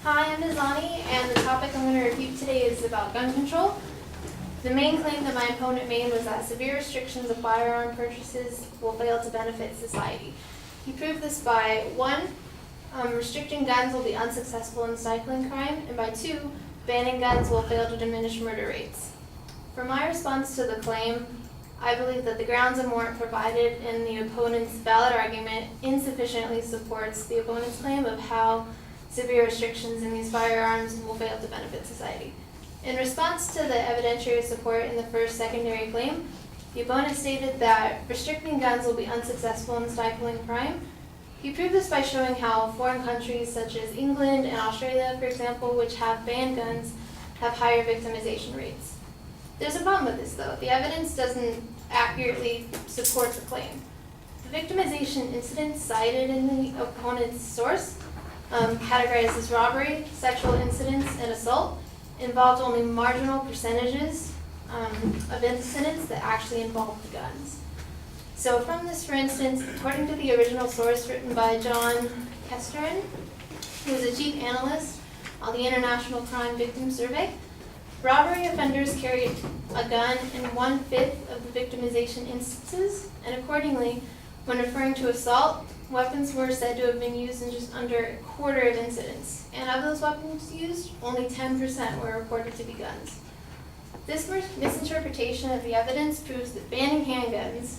Hi, I'm Nizhoni, and the topic I'm going to refute today is about gun control. The main claim that my opponent made was that severe restrictions of firearm purchases will fail to benefit society. He proved this by 1, restricting guns will be unsuccessful in stifling crime, and by 2, banning guns will fail to diminish murder rates. For my response to the claim, I believe that the grounds and warrant provided in the opponent's valid argument insufficiently supports the opponent's claim of how severe restrictions in these firearms will fail to benefit society. In response to the evidentiary support in the first secondary claim, the opponent stated that restricting guns will be unsuccessful in stifling crime. He proved this by showing how foreign countries such as England and Australia, for example, which have banned guns, have higher victimization rates. There's a problem with this, though. The evidence doesn't accurately support the claim. The victimization incidents cited in the opponent's source, categorized as robbery, sexual incidents, and assault, involved only marginal percentages of incidents that actually involved the guns. So from this, for instance, according to the original source written by John Kesterin, who is a chief analyst on the International Crime Victim Survey, robbery offenders carried a gun in 1/5 of the victimization instances, and accordingly, when referring to assault, weapons were said to have been used in just under a quarter of incidents. And of those weapons used, only 10% were reported to be guns. This misinterpretation of the evidence proves that banning handguns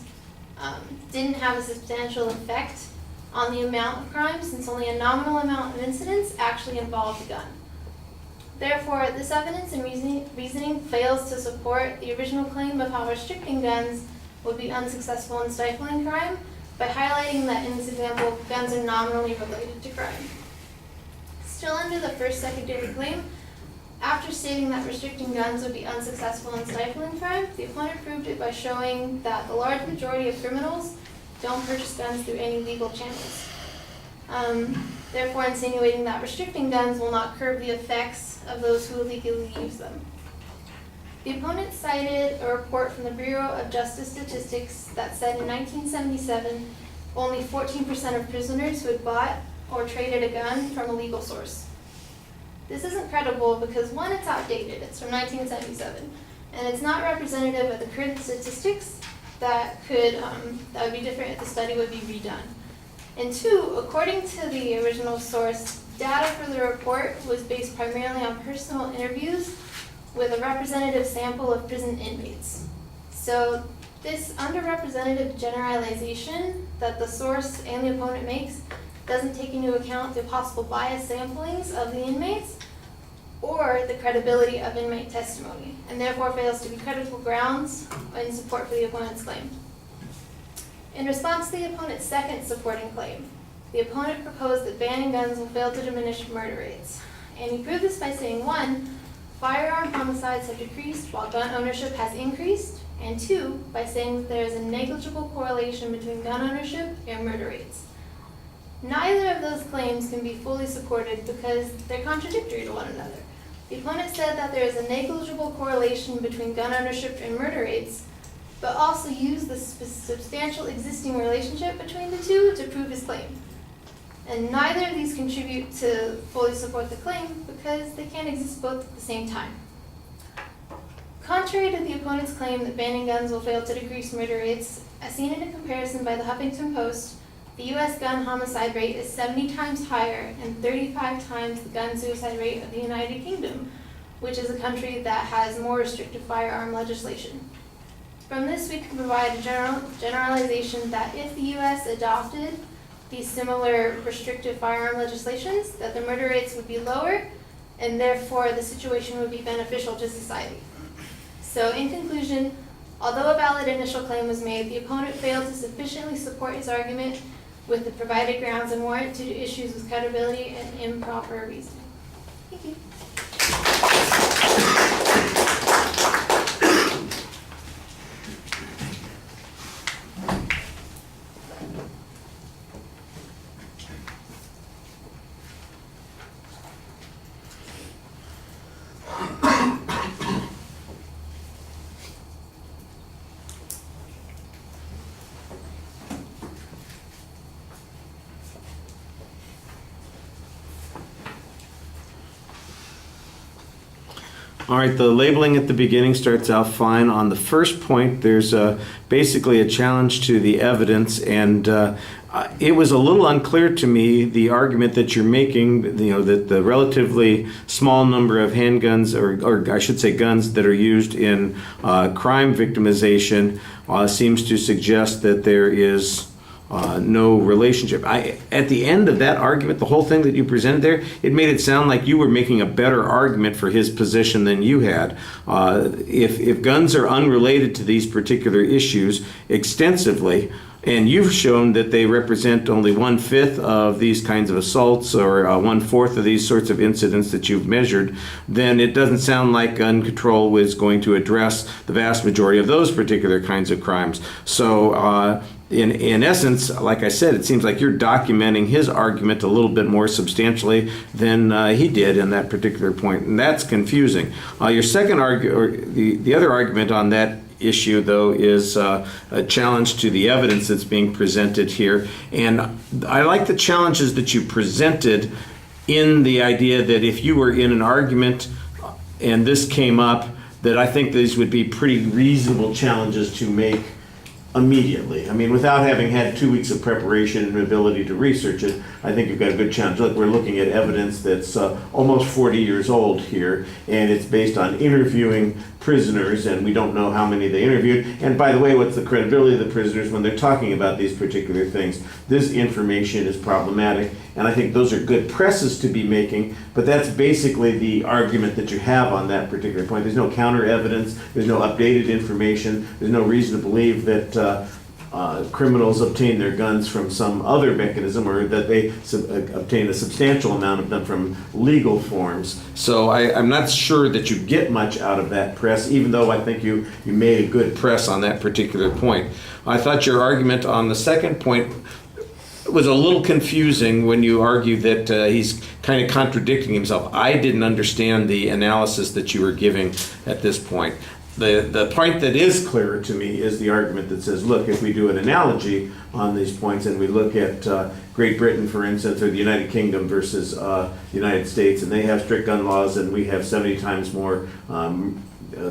didn't have a substantial effect on the amount of crime, since only a nominal amount of incidents actually involved a gun. Therefore, this evidence and reasoning fails to support the original claim of how restricting guns would be unsuccessful in stifling crime, by highlighting that in this example, guns are nominally related to crime. Still under the first secondary claim, after stating that restricting guns would be unsuccessful in stifling crime, the opponent proved it by showing that the large majority of criminals don't purchase guns through any legal channels. Therefore insinuating that restricting guns will not curb the effects of those who illegally use them. The opponent cited a report from the Bureau of Justice Statistics that said in 1977, only 14% of prisoners who had bought or traded a gun from a legal source. This isn't credible because 1, it's outdated, it's from 1977, and it's not representative of the current statistics that would be different if the study would be redone. And 2, according to the original source, data for the report was based primarily on personal interviews with a representative sample of prison inmates. So this underrepresented generalization that the source and the opponent makes doesn't take into account the possible bias samplings of the inmates or the credibility of inmate testimony, and therefore fails to be credible grounds in support for the opponent's claim. In response to the opponent's second supporting claim, the opponent proposed that banning guns will fail to diminish murder rates. And he proved this by saying 1, firearm homicides have decreased while gun ownership has increased, and 2, by saying that there is a negligible correlation between gun ownership and murder rates. Neither of those claims can be fully supported because they're contradictory to one another. The opponent said that there is a negligible correlation between gun ownership and murder rates, but also used the substantial existing relationship between the two to prove his claim. And neither of these contribute to fully support the claim because they can't exist both at the same time. Contrary to the opponent's claim that banning guns will fail to decrease murder rates, as seen in a comparison by the Huffington Post, the U.S. gun homicide rate is 70 times higher and 35 times the gun suicide rate of the United Kingdom, which is a country that has more restrictive firearm legislation. From this, we can provide a generalization that if the U.S. adopted these similar restrictive firearm legislations, that the murder rates would be lower, and therefore the situation would be beneficial to society. So in conclusion, although a valid initial claim was made, the opponent failed to sufficiently support his argument with the provided grounds and warrant due to issues with credibility and improper reasoning. Thank you. All right, the labeling at the beginning starts out fine. On the first point, there's basically a challenge to the evidence, and it was a little unclear to me, the argument that you're making, that the relatively small number of handguns, or I should say guns, that are used in crime victimization seems to suggest that there is no relationship. At the end of that argument, the whole thing that you presented there, it made it sound like you were making a better argument for his position than you had. If guns are unrelated to these particular issues extensively, and you've shown that they represent only 1/5 of these kinds of assaults, or 1/4 of these sorts of incidents that you've measured, then it doesn't sound like gun control is going to address the vast majority of those particular kinds of crimes. So in essence, like I said, it seems like you're documenting his argument a little bit more substantially than he did in that particular point, and that's confusing. Your second the other argument on that issue, though, is a challenge to the evidence that's being presented here. And I like the challenges that you presented in the idea that if you were in an argument and this came up, that I think these would be pretty reasonable challenges to make immediately. I mean, without having had 2 weeks of preparation and ability to research it, I think you've got a good challenge. Look, we're looking at evidence that's almost 40 years old here, and it's based on interviewing prisoners, and we don't know how many they interviewed. And by the way, what's the credibility of the prisoners when they're talking about these particular things? This information is problematic, and I think those are good presses to be making, but that's basically the argument that you have on that particular point. There's no counter evidence, there's no updated information, there's no reason to believe that criminals obtain their guns from some other mechanism, or that they obtain a substantial amount of them from legal forms. So I'm not sure that you get much out of that press, even though I think you made a good press on that particular point. I thought your argument on the second point was a little confusing when you argue that he's kind of contradicting himself. I didn't understand the analysis that you were giving at this point. The point that is clearer to me is the argument that says, look, if we do an analogy on these points and we look at Great Britain, for instance, or the United Kingdom versus the United States, and they have strict gun laws and we have 70 times more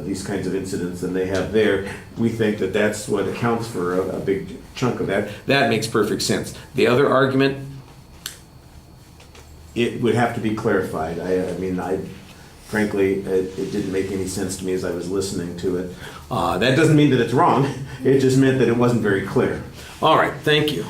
these kinds of incidents than they have there, we think that that's what accounts for a big chunk of that. That makes perfect sense. The other argument, it would have to be clarified. Frankly, it didn't make any sense to me as I was listening to it. That doesn't mean that it's wrong. It just meant that it wasn't very clear. All right, thank you.